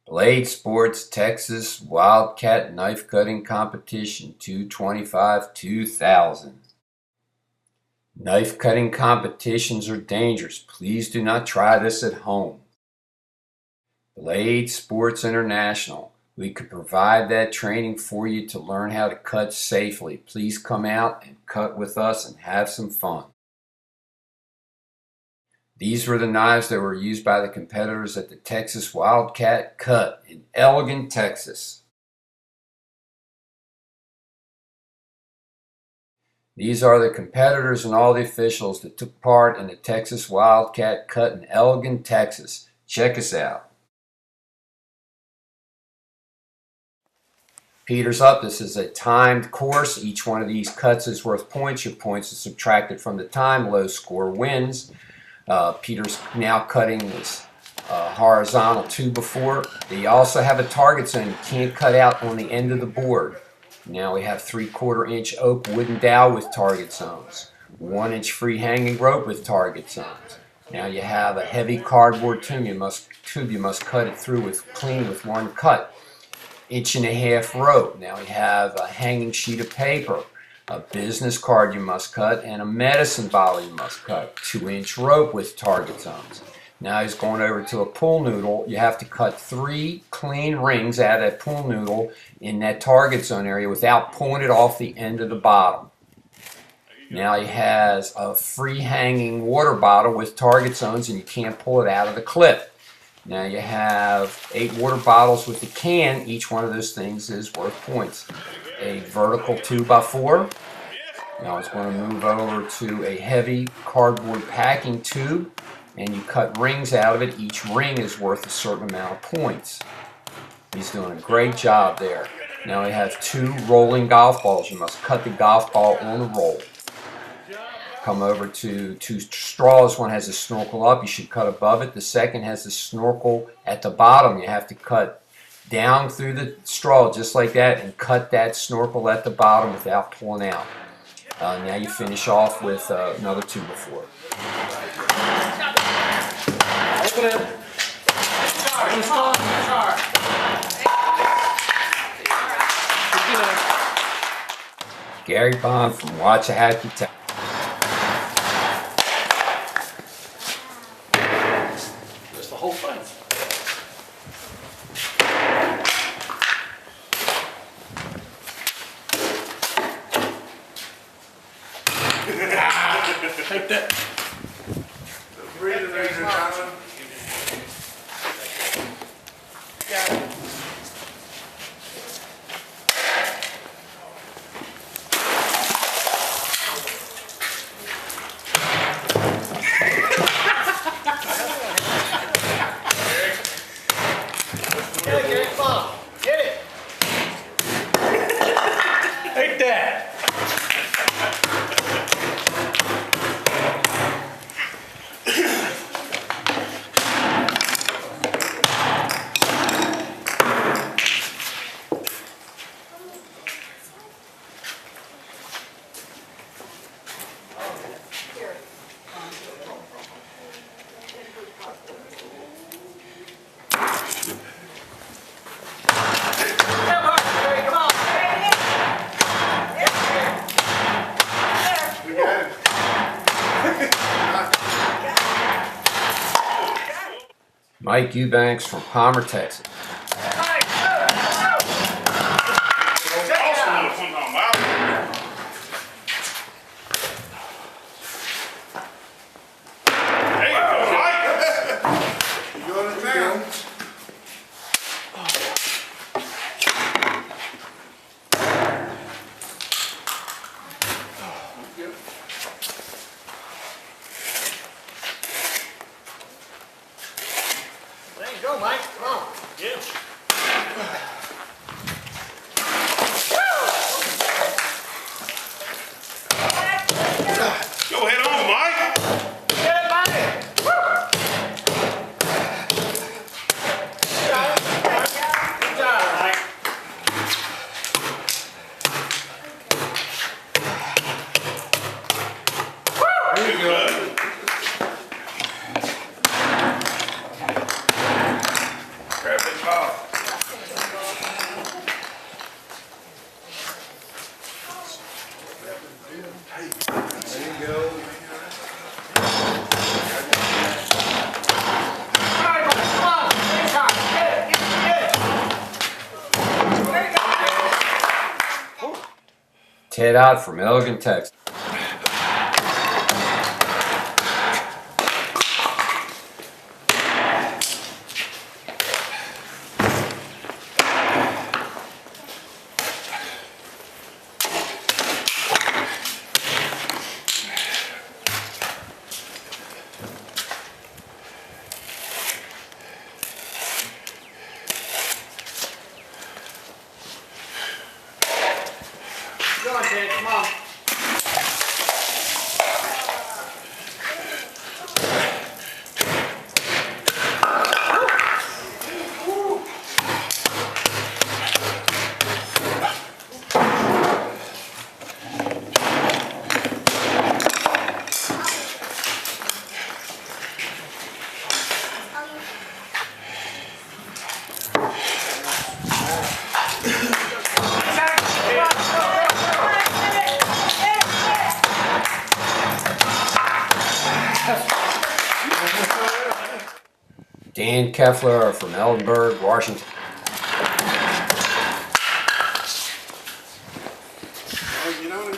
Bladesports Texas Wildcat Knife Cutting Competition 225-2000. Knife cutting competitions are dangerous. Please do not try this at home. Bladesports International. We could provide that training for you to learn how to cut safely. Please come out and cut with us and have some fun. These were the knives that were used by the competitors at the Texas Wildcat Cut in Elgin, Texas. These are the competitors and all the officials that took part in the Texas Wildcat Cut in Elgin, Texas. Check us out. Peters up. This is a timed course. Each one of these cuts is worth points. Your points are subtracted from the time. Low score wins. Peter's now cutting this horizontal 2x4. They also have a target zone. You can't cut out on the end of the board. Now we have 3/4 inch oak wooden dowel with target zones. 1 inch free hanging rope with target zones. Now you have a heavy cardboard tube. You must cut it through clean with one cut. 1.5 inch rope. Now we have a hanging sheet of paper. A business card you must cut, and a medicine bottle you must cut. 2-inch rope with target zones. Now he's going over to a pool noodle. You have to cut 3 clean rings out of that pool noodle in that target zone area without pulling it off the end of the bottom. Now he has a free hanging water bottle with target zones, and you can't pull it out of the clip. Now you have 8 water bottles with a can. Each one of those things is worth points. A vertical 2x4. Now it's going to move over to a heavy cardboard packing tube, and you cut rings out of it. Each ring is worth a certain amount of points. He's doing a great job there. Now we have 2 rolling golf balls. You must cut the golf ball on the roll. Come over to 2 straws. One has a snorkel up. You should cut above it. The second has a snorkel at the bottom. You have to cut down through the straw just like that and cut that snorkel at the bottom without pulling out. Now you finish off with another 2x4. Gary Bond from Waxahachie, Texas. That's the whole thing. Take that. Take that. Mike Eubanks from Palmer, Texas. There you go, Mike. Come on. Yeah. Go ahead on, Mike. Get it, Mike. Good job, Mike. There you go. Grab this ball. Ted out from Elgin, Texas. Go on, Ted, come on. Dan Keffler from Ellenburg, Washington. You know,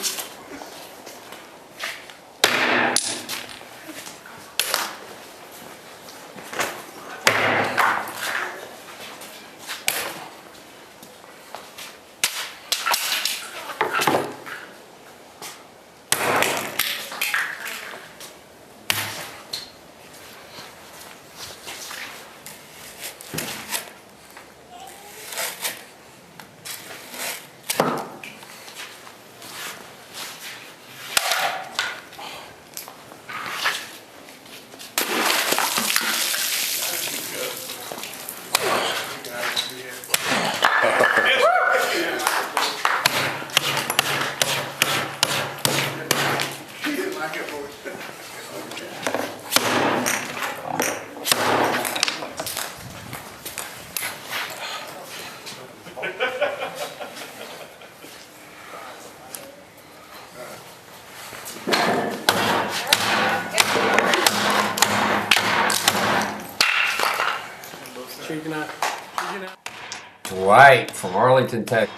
Dwight from Arlington, Texas.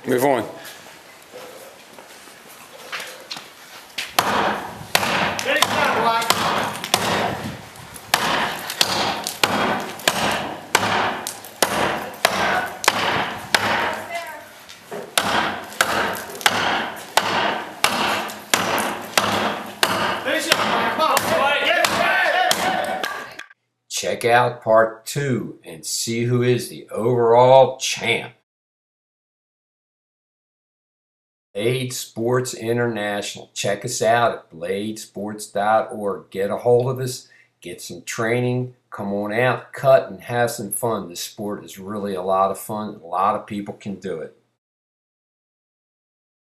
move on. Finish up, Dwight. Finish up, Dwight. Come on, Dwight. Get it. Check out part 2 and see who is the overall champ. Blade Sports International. Check us out at bladesports.org. Get a hold of us. get some training, come on out, cut, and have some fun. This sport is really a lot of fun. A lot of people can do it.